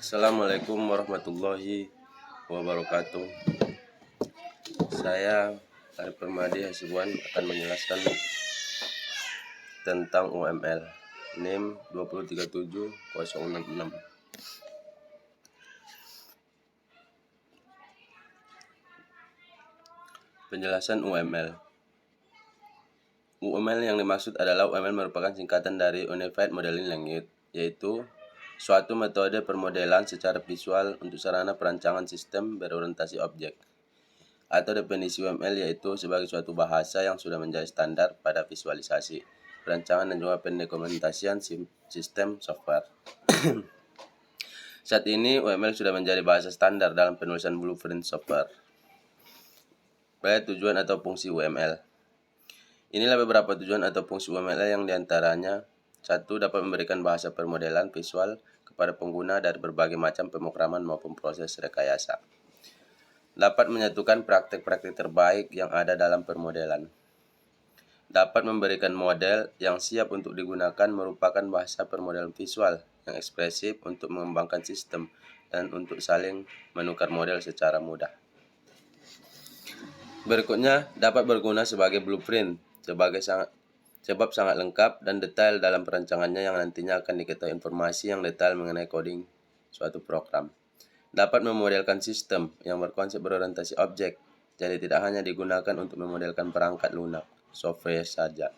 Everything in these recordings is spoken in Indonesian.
Assalamualaikum warahmatullahi wabarakatuh. Saya Arif Permadi Hasibuan akan menjelaskan tentang UML NIM 2037066. Penjelasan UML. UML yang dimaksud adalah UML merupakan singkatan dari Unified Modeling Language, yaitu suatu metode permodelan secara visual untuk sarana perancangan sistem berorientasi objek. Atau definisi UML yaitu sebagai suatu bahasa yang sudah menjadi standar pada visualisasi, perancangan dan juga pendokumentasian sistem software. Saat ini UML sudah menjadi bahasa standar dalam penulisan blueprint software. Baik tujuan atau fungsi UML. Inilah beberapa tujuan atau fungsi UML yang diantaranya: 1. Dapat memberikan bahasa permodelan visual kepada pengguna dari berbagai macam pemrograman maupun proses rekayasa. Dapat menyatukan praktek-praktek terbaik yang ada dalam permodelan. Dapat memberikan model yang siap untuk digunakan merupakan bahasa permodelan visual yang ekspresif untuk mengembangkan sistem dan untuk saling menukar model secara mudah. Berikutnya, dapat berguna sebagai blueprint sebab sangat lengkap dan detail dalam perancangannya yang nantinya akan diketahui informasi yang detail mengenai coding suatu program. Dapat memodelkan sistem yang berkonsep berorientasi objek, jadi tidak hanya digunakan untuk memodelkan perangkat lunak, software saja.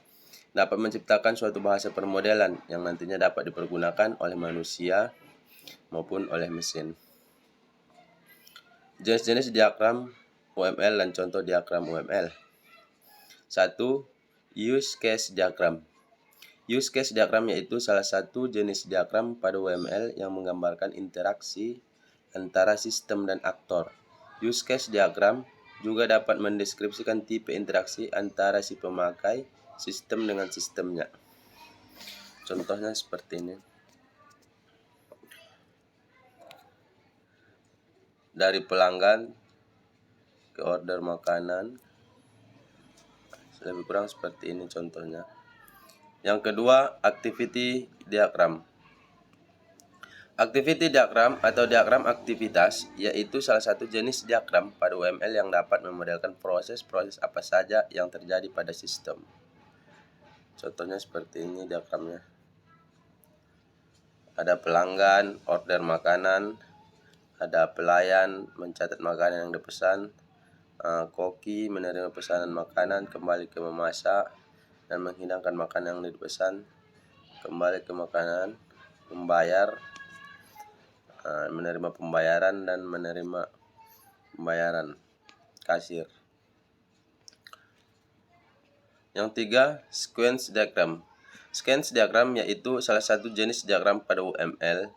Dapat menciptakan suatu bahasa permodelan yang nantinya dapat dipergunakan oleh manusia maupun oleh mesin. Jenis-jenis diagram UML dan contoh diagram UML. 1. Use case diagram. Use case diagram yaitu salah satu jenis diagram pada UML yang menggambarkan interaksi antara sistem dan aktor. Use case diagram juga dapat mendeskripsikan tipe interaksi antara si pemakai sistem dengan sistemnya. Contohnya seperti ini. Dari pelanggan ke order makanan, lebih kurang seperti ini contohnya. Yang kedua, activity diagram. Activity diagram atau diagram aktivitas yaitu salah satu jenis diagram pada UML yang dapat memodelkan proses-proses apa saja yang terjadi pada sistem. Contohnya seperti ini diagramnya. Ada pelanggan, order makanan, ada pelayan mencatat makanan yang dipesan, koki menerima pesanan makanan, kembali ke memasak dan menghidangkan makanan yang dipesan, kembali ke makanan, membayar, menerima pembayaran dan menerima pembayaran, kasir. Yang 3, sequence diagram. Sequence diagram yaitu salah satu jenis diagram pada UML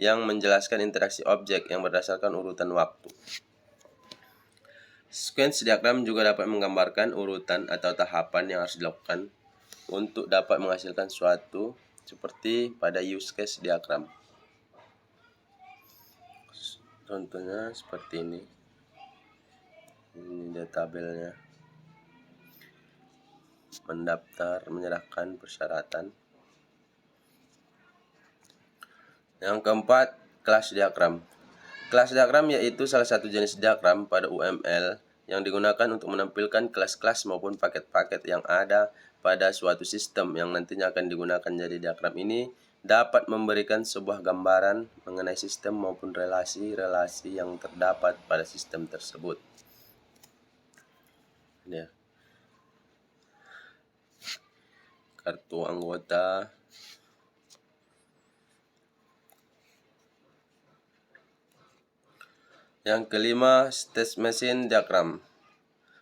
yang menjelaskan interaksi objek yang berdasarkan urutan waktu. Sequence diagram juga dapat menggambarkan urutan atau tahapan yang harus dilakukan untuk dapat menghasilkan suatu seperti pada use case diagram. Contohnya seperti ini. Ini dia tabelnya. Mendaftar, menyerahkan persyaratan. Yang keempat, kelas diagram. Kelas diagram yaitu salah satu jenis diagram pada UML yang digunakan untuk menampilkan kelas-kelas maupun paket-paket yang ada pada suatu sistem yang nantinya akan digunakan. Jadi diagram ini dapat memberikan sebuah gambaran mengenai sistem maupun relasi-relasi yang terdapat pada sistem tersebut. Ya. Kartu anggota. Yang kelima, state machine diagram.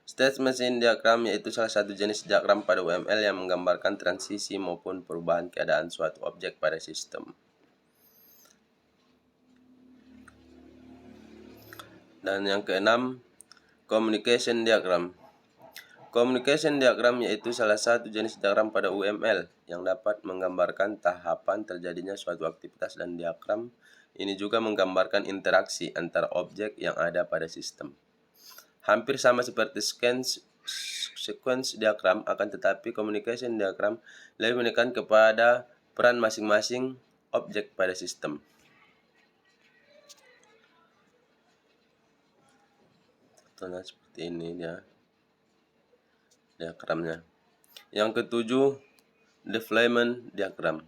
State machine diagram yaitu salah satu jenis diagram pada UML yang menggambarkan transisi maupun perubahan keadaan suatu objek pada sistem. Dan yang keenam, communication diagram. Communication diagram yaitu salah satu jenis diagram pada UML yang dapat menggambarkan tahapan terjadinya suatu aktivitas, dan diagram ini juga menggambarkan interaksi antara objek yang ada pada sistem. Hampir sama seperti sequence diagram, akan tetapi communication diagram lebih menekan kepada peran masing-masing objek pada sistem. Contohnya seperti ini dia diagramnya. Yang ketujuh, deployment diagram.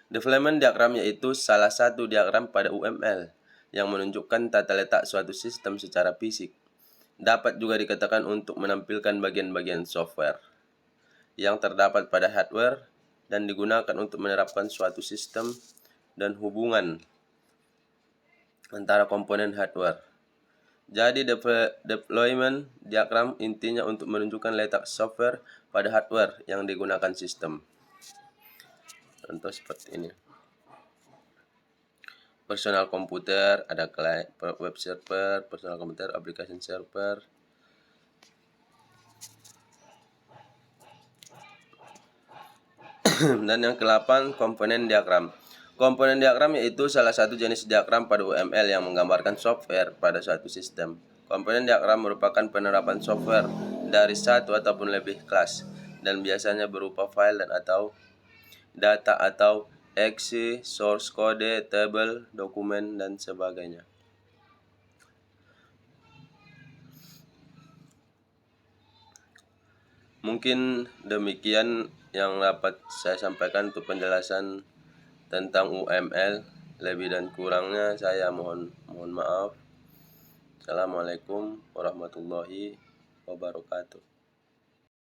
Deployment diagram yaitu salah satu diagram pada UML yang menunjukkan tata letak suatu sistem secara fisik. Dapat juga dikatakan untuk menampilkan bagian-bagian software yang terdapat pada hardware dan digunakan untuk menerapkan suatu sistem dan hubungan antara komponen hardware. Jadi deployment diagram intinya untuk menunjukkan letak software pada hardware yang digunakan sistem. Contoh seperti ini. Personal komputer, ada web server, personal komputer, application server. Dan yang ke-8, komponen diagram. Komponen diagram yaitu salah satu jenis diagram pada UML yang menggambarkan software pada suatu sistem. Komponen diagram merupakan penerapan software dari satu ataupun lebih kelas dan biasanya berupa file dan atau data atau exe, source code, table, dokumen, dan sebagainya. Mungkin demikian yang dapat saya sampaikan untuk penjelasan tentang UML. Lebih dan kurangnya saya mohon maaf. Assalamualaikum warahmatullahi wabarakatuh.